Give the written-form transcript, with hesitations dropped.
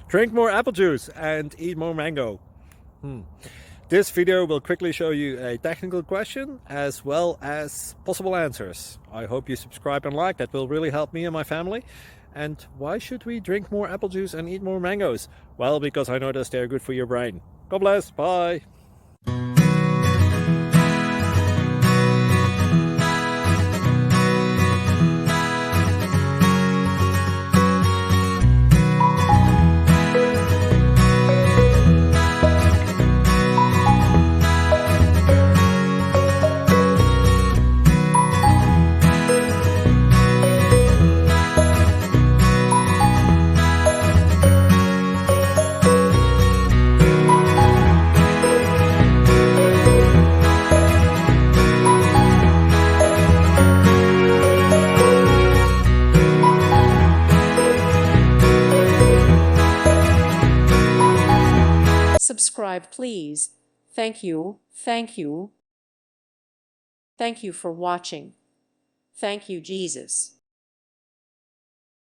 Drink more apple juice and eat more mango. This video will quickly show you a technical question as well as possible answers. I hope you subscribe and like, that will really help me and my family. And why should we drink more apple juice and eat more mangoes? Well, because I noticed they're good for your brain. God bless, bye! Subscribe, please. Thank you. Thank you. Thank you for watching. Thank you, Jesus.